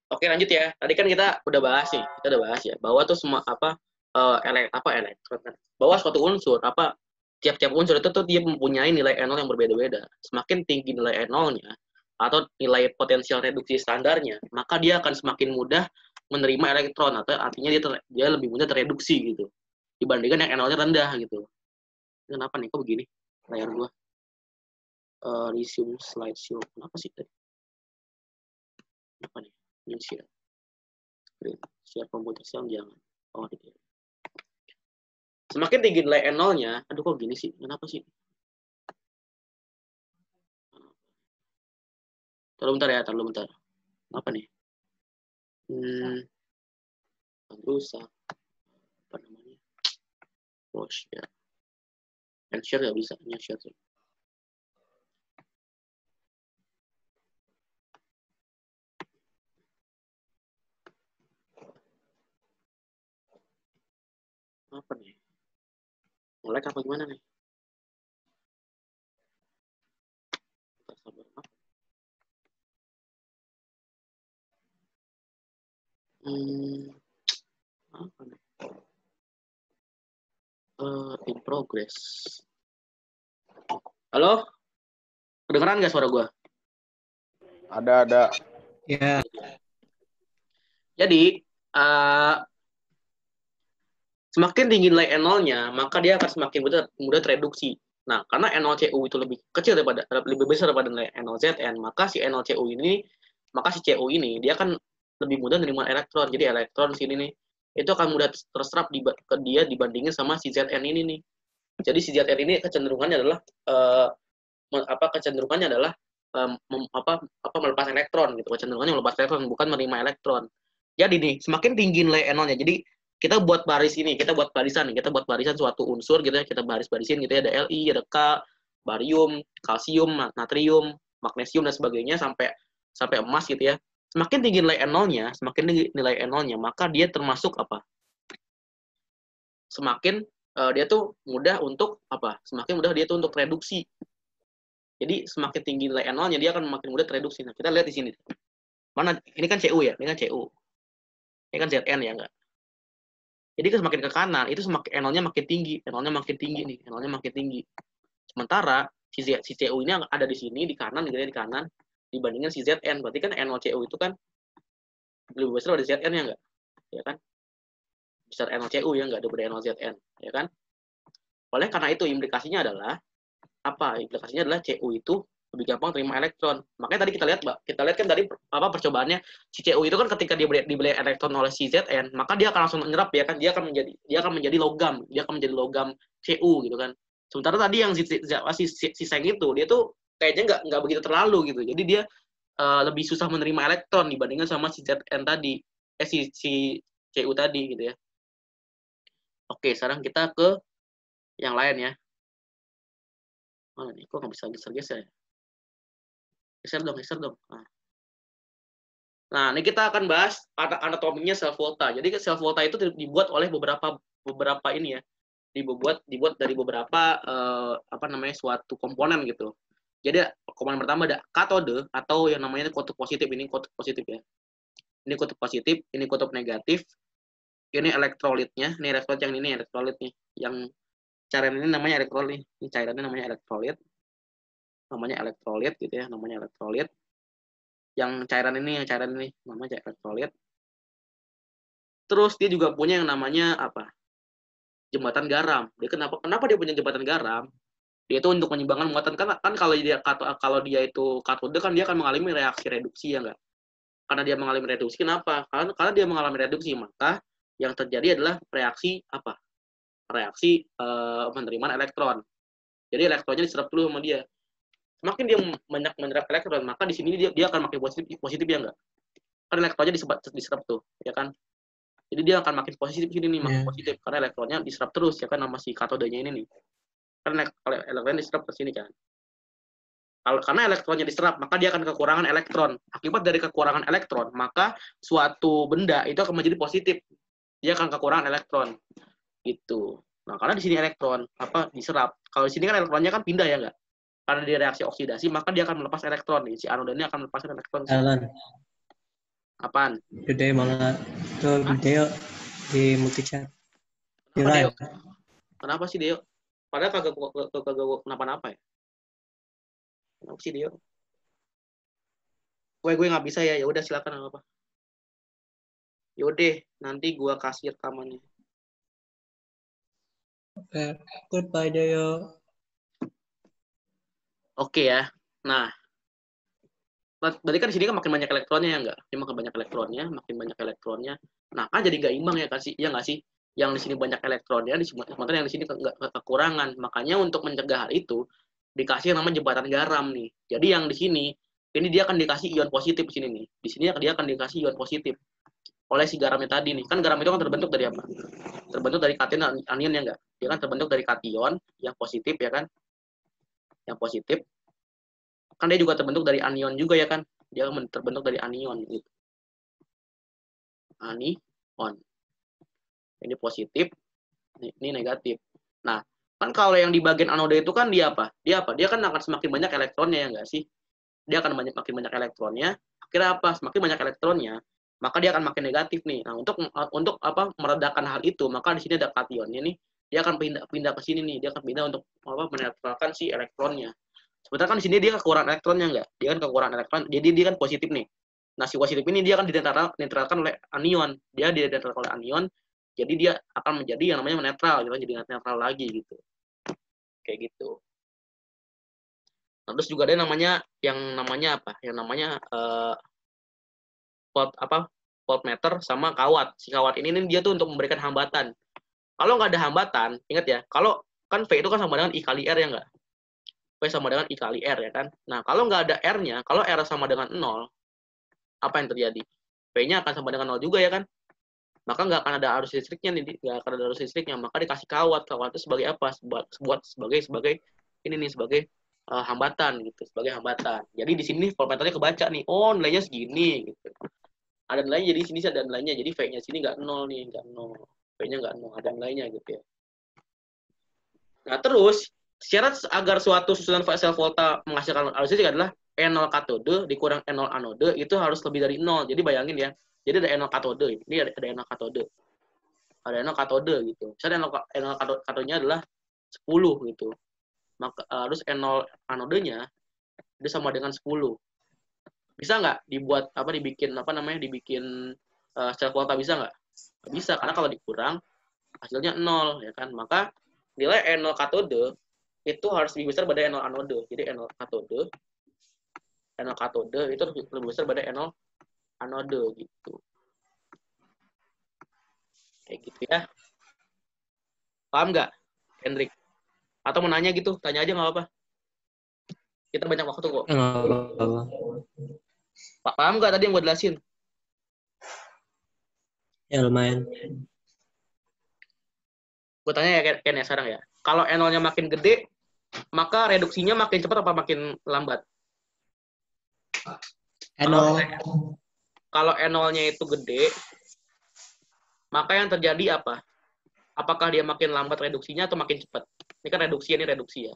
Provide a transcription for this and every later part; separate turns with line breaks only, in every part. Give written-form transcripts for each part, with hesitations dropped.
Oke, lanjut ya. Tadi kan kita udah bahas nih, kita udah bahas ya bahwa tuh semua elektron kan. Bahwa suatu unsur tiap-tiap unsur itu tuh dia mempunyai nilai N0 yang berbeda-beda. Semakin tinggi nilai N0-nya atau nilai potensial reduksi standarnya, maka dia akan semakin mudah menerima elektron atau artinya dia lebih mudah tereduksi gitu. Dibandingkan yang N0-nya rendah gitu. Kenapa nih kok begini? Layar gua resume slideshow. Kenapa sih tadi? Apa nih? Ini share screen. Share komputer jangan. Oh, gitu. Semakin tinggi nilai N0-nya, aduh kok gini sih? Kenapa sih? Terlalu bentar ya, terlalu bentar. Apa nih? Rusak. Apa namanya? Wash ya. And share nggak bisa, hanya share sih. Apa nih? Mulai apa gimana nih? Sabar. Apa nih? In progress. Halo? Kedengeran nggak suara gue?
Ada.
Ya.
Jadi, semakin tinggi nilai N0-nya, maka dia akan semakin mudah tereduksi. Nah, karena N0CU itu lebih besar daripada nilai N0ZN, maka si N0CU ini, dia akan lebih mudah menerima elektron. Jadi elektron sini nih, itu akan mudah terserap ke dia dibandingin sama si ZN ini nih. Jadi si ZN ini kecenderungannya adalah melepas elektron gitu. Kecenderungannya melepas elektron, bukan menerima elektron. Jadi nih, semakin tinggi nilai N0-nya. Jadi kita buat barisan suatu unsur gitu ya, kita baris-barisin gitu ya, ada Li, ada K, barium, kalsium, natrium, magnesium dan sebagainya sampai emas gitu ya. Semakin tinggi nilai N0-nya, maka dia termasuk apa? Semakin dia tuh mudah untuk apa? Semakin mudah dia tuh untuk reduksi. Jadi semakin tinggi nilai N0-nya dia akan makin mudah tereduksi. Nah, kita lihat di sini. Mana ini kan Cu ya, ini kan Cu. Ini kan Zn ya enggak? Jadi semakin ke kanan, itu semakin N0-nya makin tinggi. N0-nya makin tinggi nih, N0-nya makin tinggi. Sementara si Cu ini ada di sini, di kanan, gitu ya, di kanan, dibandingkan si Zn. Berarti kan N0Cu itu kan lebih besar dari Zn ya enggak? Ya kan? Besar N0Cu ya enggak daripada N0Zn, ya kan? Oleh karena itu implikasinya adalah apa? Implikasinya adalah Cu itu lebih gampang terima elektron. Makanya tadi kita lihat kan tadi percobaannya si Cu itu kan ketika dibeli elektron oleh si Zn, maka dia akan langsung menyerap ya kan, dia akan menjadi logam Cu gitu kan. Sementara tadi yang si Seng itu dia tuh kayaknya nggak begitu terlalu gitu. Jadi dia lebih susah menerima elektron dibandingkan sama si Zn tadi, si Cu tadi gitu ya. Oke, sekarang kita ke yang lain ya. Mana nih, kok nggak bisa geser-geser ya? Geser dong. Nah, ini kita akan bahas anatominya sel volta. Jadi sel volta itu dibuat oleh beberapa ini ya. Dibuat dari beberapa suatu komponen gitu. Jadi komponen pertama ada katode atau yang namanya kutub positif. Ini kutub positif ya. Ini kutub positif, ini kutub negatif. Ini elektrolitnya. Ini elektrolit yang ini elektrolit nih. Yang cairan ini namanya elektrolit. Ini cairannya namanya elektrolit. Namanya elektrolit gitu ya, namanya elektrolit. Yang cairan ini namanya elektrolit. Terus dia juga punya yang namanya apa? Jembatan garam. Dia kenapa dia punya jembatan garam? Dia itu untuk menyeimbangkan muatan kan kalau dia itu katode kan dia akan mengalami reaksi reduksi ya enggak? Karena dia mengalami reduksi kenapa? Karena dia mengalami reduksi maka yang terjadi adalah reaksi apa? Reaksi penerimaan elektron. Jadi elektronnya diserap dulu sama dia. Semakin dia banyak menyerap elektron, maka di sini dia akan makin positif ya enggak? Kan elektronnya diserap tuh, ya kan? Jadi dia akan makin positif sini nih, makin positif karena elektronnya diserap terus ya kan sama si katodenya ini nih. Karena elektronnya diserap ke sini kan. Karena elektronnya diserap, maka dia akan kekurangan elektron. Akibat dari kekurangan elektron, maka suatu benda itu akan menjadi positif. Dia akan kekurangan elektron. Gitu. Nah, karena di sini elektron diserap. Kalau di sini kan elektronnya kan pindah ya enggak? karena dia reaksi oksidasi, maka dia akan melepas elektron nih. Si anoda ini akan melepaskan elektron.
Alan,
Apaan?
gede malah tuh video di multichat. Di
Kenapa Deo?
live.
Kenapa sih Deo? Padahal kagak kenapa-napa ya. Kenapa sih Deo? Gue nggak bisa ya. Ya udah silakan apa. Yaudah, nanti gue kasih rekamannya.
Oke, goodbye Deo.
Oke ya. Nah, berarti kan di sini kan makin banyak elektronnya ya nggak? Ini makin banyak elektronnya. Nah, kan jadi nggak imbang ya kasih, ya nggak sih? Yang di sini banyak elektronnya, sementara yang di sini nggak kekurangan. Makanya untuk mencegah hal itu dikasih yang namanya jembatan garam nih. Jadi yang di sini ini dia akan dikasih ion positif di sini nih. Di sini dia akan dikasih ion positif oleh si garamnya tadi nih. Kan garam itu kan terbentuk dari apa? Terbentuk dari kation anion ya enggak? Dia kan terbentuk dari kation yang positif ya kan? Yang positif. Kan dia juga terbentuk dari anion juga ya kan? Dia terbentuk dari anion gitu. Anion. Ini positif, ini negatif. Nah, kan kalau yang di bagian anoda itu kan dia apa? Dia kan akan semakin banyak elektronnya ya enggak sih? Dia akan makin banyak elektronnya. Akhirnya apa? Semakin banyak elektronnya, maka dia akan makin negatif nih. Nah, untuk apa meredakan hal itu, maka di sini ada kationnya nih. Dia akan pindah ke sini nih. Dia akan pindah untuk apa menetralkan si elektronnya. Sebenarnya kan di sini dia kekurangan elektronnya enggak? Dia kan kekurangan elektron. Jadi dia kan positif nih. Nah, si positif ini dia akan dinetralkan oleh anion. Dia dinetralkan oleh anion. Jadi dia akan menjadi yang namanya netral, gitu. Jadi netral lagi gitu. Kayak gitu. Nah, terus juga ada yang namanya apa? Yang namanya voltmeter sama kawat. Si kawat ini dia tuh untuk memberikan hambatan. Kalau nggak ada hambatan, ingat ya, kalau kan V itu kan sama dengan I kali R ya nggak? V sama dengan I kali R ya kan? Nah, kalau nggak ada R-nya, kalau R sama dengan 0, apa yang terjadi? V-nya akan sama dengan 0 juga ya kan? Maka nggak akan ada arus listriknya nih, nggak akan ada arus listriknya. Maka dikasih kawat. Kawat itu sebagai apa? Sebagai ini nih, sebagai hambatan gitu, sebagai hambatan. Jadi di sini voltmeternya kebaca nih, oh nilainya segini gitu. Ada nilainya, jadi sini ada nilainya, jadi V-nya sini nggak 0 nih, nggak 0. V-nya nggak 0, ada nilainya gitu ya. Nah terus, syarat agar suatu susunan sel volta menghasilkan arus listrik adalah E0 katode dikurang E0 anode itu harus lebih dari 0. Jadi bayangin ya, jadi ada E0 katode, ini ada E0 katode. Ada E0 katode gitu. Misalnya E0 katodenya adalah 10 gitu. Maka harus E0 anodenya itu sama dengan 10. Bisa nggak dibikin sel volta, bisa nggak? Bisa, karena kalau dikurang hasilnya 0 ya kan. Maka nilai E0 katode itu harus lebih besar pada E0 anode. Jadi E0 katode itu lebih besar pada E0 anode gitu. Kayak gitu ya. Paham nggak, Hendrik? Atau mau nanya gitu, tanya aja nggak apa-apa. Kita banyak waktu kok. Paham nggak tadi yang gue jelasin?
Ya lumayan.
Gue tanya ya Ken ya sekarang ya. Kalau E0-nya makin gede, maka reduksinya makin cepat apa makin lambat? Kalau E0-nya itu gede, maka yang terjadi apa? Apakah dia makin lambat reduksinya atau makin cepat? Ini kan reduksi ya.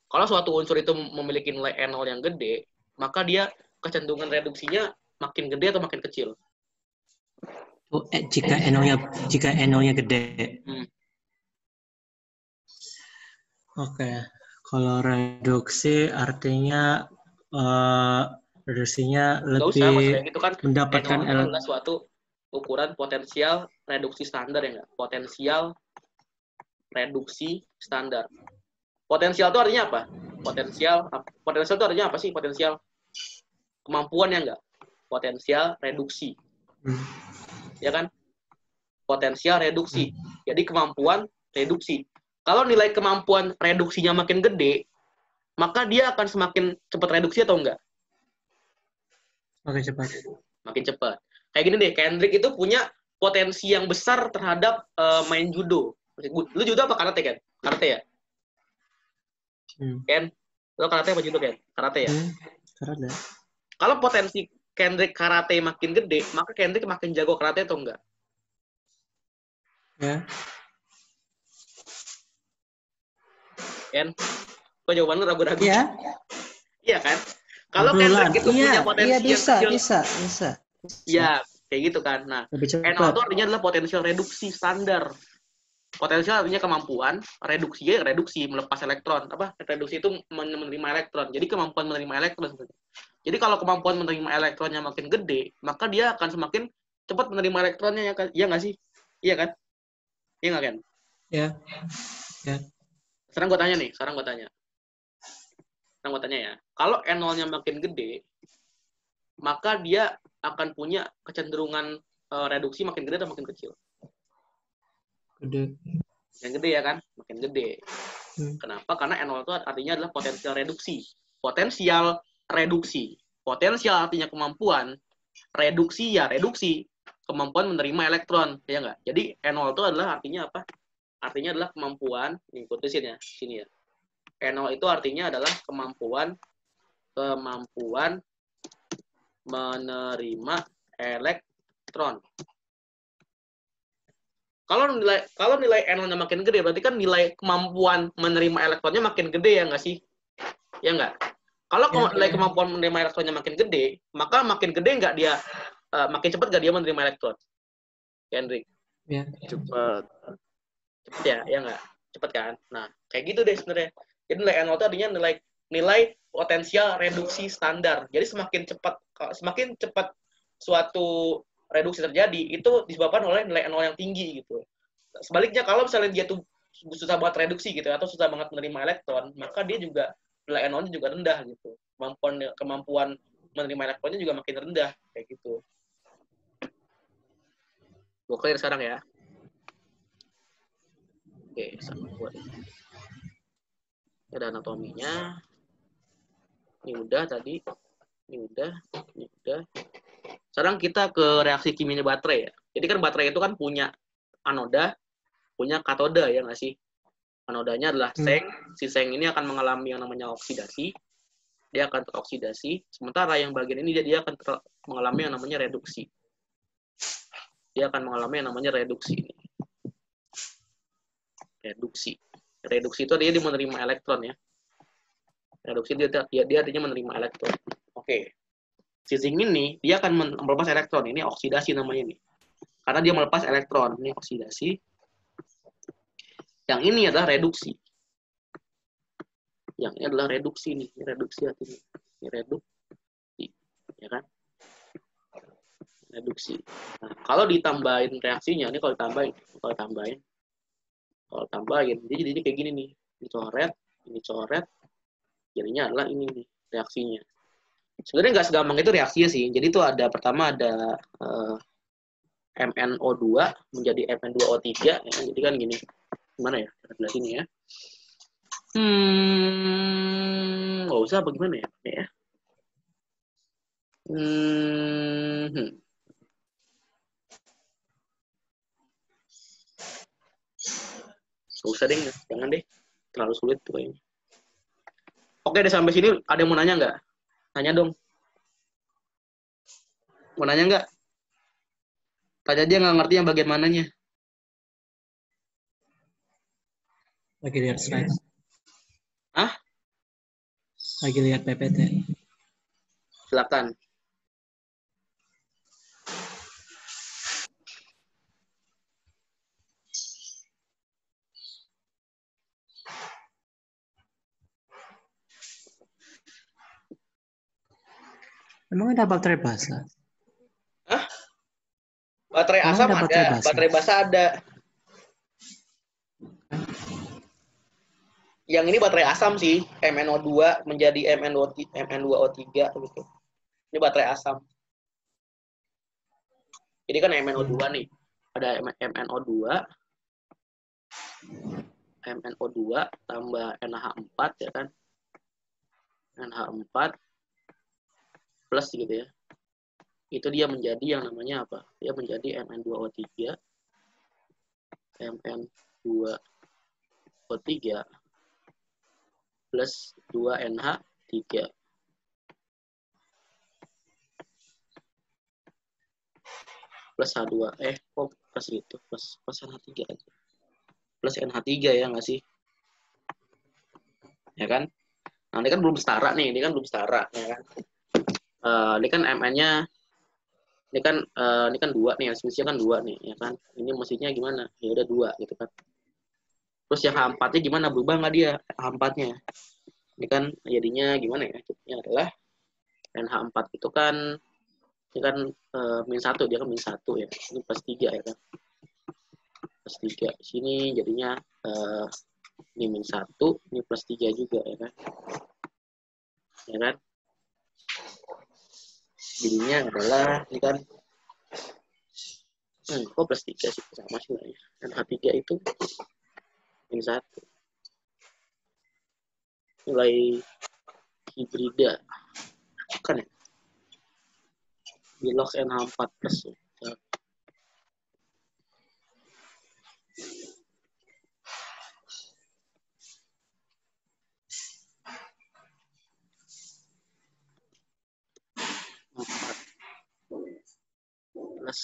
Kalau suatu unsur itu memiliki nilai E0 yang gede, maka dia kecenderungan reduksinya makin gede atau makin kecil?
Jika NO-nya gede. Oke. Kalau reduksi artinya reduksinya lebih
gitu kan,
mendapatkan
adalah suatu ukuran potensial reduksi standar ya nggak? Potensial reduksi standar. Potensial itu artinya apa? Potensial itu artinya apa sih? Potensial kemampuan ya nggak? Potensial reduksi. Ya kan? Potensial reduksi. Jadi kemampuan reduksi. Kalau nilai kemampuan reduksinya makin gede, maka dia akan semakin cepat reduksi atau enggak? Makin cepat. Kayak gini deh, Kendrick itu punya potensi yang besar terhadap main judo. Lu judo apa karate kan? Karate ya? Ken? Lu karate apa judo kan? Karate ya?
Karate.
Kalau potensi Kendrick karate makin gede, maka Kendrick makin jago karate atau enggak?
Ya.
Ken? Kok jawaban lu ragu-ragu?
Iya.
Iya kan? Kalau
Obrolan.
Kendrick itu
Iya,
punya
iya
potensi yang
bisa,
kecil.
bisa.
Iya, kayak gitu kan. Nah,
Lebih
NO
cepat.
itu artinya adalah potensial reduksi standar. Potensial artinya kemampuan, reduksi ya reduksi melepas elektron. Apa? Reduksi itu menerima elektron. Jadi kemampuan menerima elektron. Jadi kalau kemampuan menerima elektronnya makin gede, maka dia akan semakin cepat menerima elektronnya ya kan? Iya nggak sih? Iya kan? Iya nggak kan?
Ya. Ya.
Sekarang gue tanya nih, ya. Kalau N0-nya makin gede, maka dia akan punya kecenderungan reduksi makin gede atau makin kecil?
Gede.
Makin gede ya kan? Makin gede. Kenapa? Karena N0 itu artinya adalah potensial reduksi. Potensial artinya kemampuan. Reduksi ya reduksi. Kemampuan menerima elektron. Ya nggak? Jadi N0 itu adalah artinya apa? Artinya adalah kemampuan. Nih, tulisin ya. Sini ya. N0 itu artinya adalah kemampuan menerima elektron. Kalau nilai N0-nya makin gede, berarti kan nilai kemampuan menerima elektronnya makin gede ya nggak sih? Ya nggak? Kalau nilai kemampuan menerima elektronnya makin gede, maka makin gede nggak dia, makin cepat nggak dia menerima elektron? Kendrick.
Ya.
Cepet ya nggak? Cepet kan? Nah, kayak gitu deh sebenarnya. Jadi nilai N0 itu artinya nilai potensial reduksi standar. Jadi semakin cepat suatu reduksi terjadi, itu disebabkan oleh nilai N0 yang tinggi gitu. Sebaliknya kalau misalnya dia tuh susah banget reduksi gitu atau susah banget menerima elektron, maka dia juga nilai N0-nya juga rendah gitu. Kemampuan menerima elektronnya juga makin rendah kayak gitu. Gue clear sekarang ya. Oke, sama buat ada anatominya. Ini udah tadi. Ini udah. Sekarang kita ke reaksi kimianya baterai ya. Jadi kan baterai itu kan punya anoda, punya katoda ya nggak sih? Anodanya adalah seng. Si seng ini akan mengalami yang namanya oksidasi. Dia akan teroksidasi. Sementara yang bagian ini dia akan mengalami yang namanya reduksi. Dia akan mengalami yang namanya reduksi. Reduksi itu dia menerima elektron ya. Reduksi dia artinya menerima elektron. Oke. Si zinc ini dia akan melepas elektron. Ini oksidasi namanya nih. Karena dia melepas elektron. Ini oksidasi. Yang ini adalah reduksi. Yang ini adalah reduksi nih. Ini reduksi artinya. Ini reduksi. Ya kan? Reduksi. Nah, kalau ditambahin reaksinya, ini kalau tambahin, jadi kayak gini nih. Ini coret, jadinya adalah ini nih reaksinya. Sebenarnya nggak segampang itu reaksinya sih. Jadi itu pertama ada MnO2 menjadi Mn2O3. Ya. Jadi kan gini. Gimana ya? Sebelah sini ya. Nggak usah apa gimana ya? Gak usah deh, jangan deh. Terlalu sulit tuh kayaknya. Oke deh, sampai sini ada yang mau nanya nggak? Tanya dong. Mau nanya nggak? Tanya aja nggak ngerti yang bagian mananya.
Lagi lihat slide.
Hah?
Lagi lihat PPT.
Silakan.
Emang ada baterai basa?
Hah? Baterai asam ada, baterai basa ada. Yang ini baterai asam sih, MnO2 menjadi Mn2O3 gitu. Ini baterai asam. Jadi kan MnO2 nih. Ada MnO2 tambah NH4 ya kan. NH4 plus gitu ya. Itu dia menjadi yang namanya apa? Dia menjadi Mn2O3 plus 2NH3 plus H2 plus gitu plus NH3 aja plus NH3 ya nggak sih ya kan? Nah, ini kan belum setara nih, ya kan? Ini kan MN-nya, ini kan 2 nih, asumsinya kan 2 nih, ya kan? Ini mestinya gimana? Ya udah 2 gitu kan. Terus yang H4-nya gimana? Berubah nggak dia H4-nya? Ini kan jadinya gimana ya? Jadinya adalah NH4 itu kan, ini kan -1, dia kan -1 ya. Ini +3 ya kan? +3. Sini jadinya ini -1, ini +3 juga ya kan? Ya kan? Jadinya adalah ini kan kok +3 sih, sama sih lah ya. NH3 itu -1. Nilai hibrida kan ya? Bilog NH4 plus ya. Plus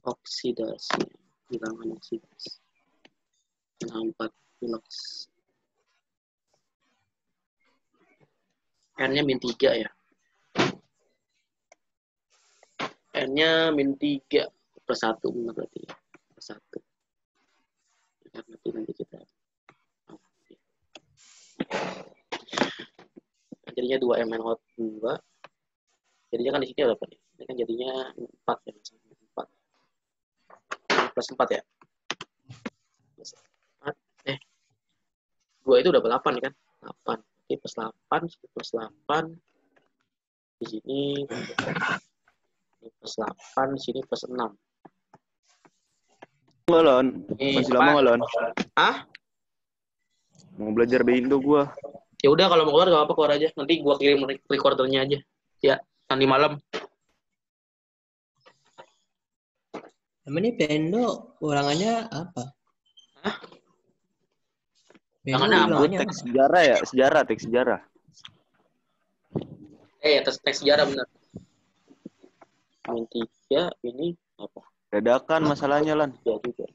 oksidasi, bilangan oksidasi. NH4 bilog. N-nya -3 ya. N-nya -3 +1 benar berarti ya. +1. Ya, nanti kita jadinya 2 MnO2. Jadinya kan di sini ada apa nih? Ini kan jadinya 4 ya. 4. +4 ya. +4. 2 itu udah 8 kan? 8. Oke, +8, +8. Di sini +8, di sini +6.
Enggak, Lon. Masih lama nggak, Lon?
Hah?
Mau belajar Indo gua.
Ya udah kalau mau keluar gak apa-apa, keluar aja. Nanti gua kirim recordernya aja. Ya, nanti malam.
Emang ini Pendo ulangannya apa?
Hah?
Pendo
Ulangannya apa?
ulangannya
Teks
apa?
sejarah ya, teks sejarah.
Teks sejarah benar. -3 ini apa?
Dadakan masalahnya, Lan.
Ya juga.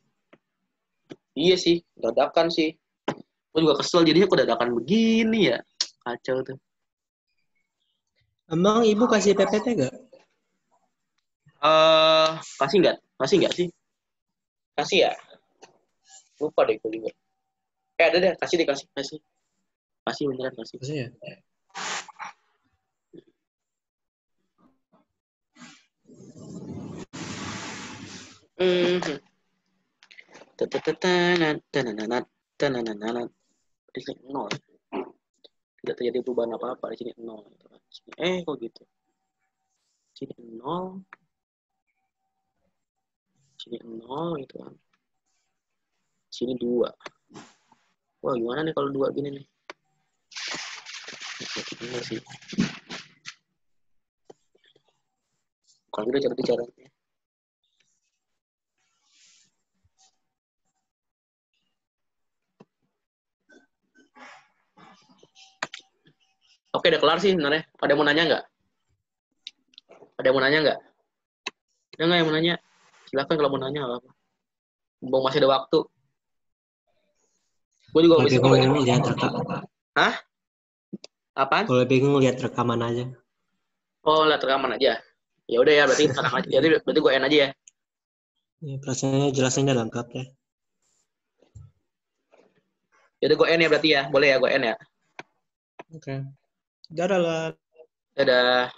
Iya sih, dadakan sih. Gue juga kesel jadinya kok dadakan begini ya. Kacau tuh.
Emang ibu kasih PPT gak?
Kasih nggak? Kasih nggak sih? Kasih ya? Lupa deh gue juga. Ada deh, kasih deh, kasih. Kasih beneran kasih.
Kasih ya?
Di sini 0. Tidak terjadi perubahan apa-apa di sini 0 gitu kan. Kok gitu. Sini 0. Sini 0 gitu kan. Sini 2. Wah, gimana nih kalau 2 gini nih? Bener sih. Kalau gitu cara caranya. Oke, udah kelar sih sebenarnya. Ada yang mau nanya nggak? Ada yang mau nanya nggak? Ada nggak yang mau nanya? Silakan kalau mau nanya apa. Mumpung masih ada waktu. Gue juga
Kalau
bisa
bingung lihat rekaman.
Hah? Apaan?
Kalau bingung lihat rekaman aja.
Oh, lihat rekaman aja. Ya udah ya, berarti sekarang aja. Berarti gue end aja ya.
Ya, perasaannya jelasannya lengkap ya.
Ya udah gue end ya berarti ya. Boleh ya gue end ya.
Oke. Dadah lah.
Dadah.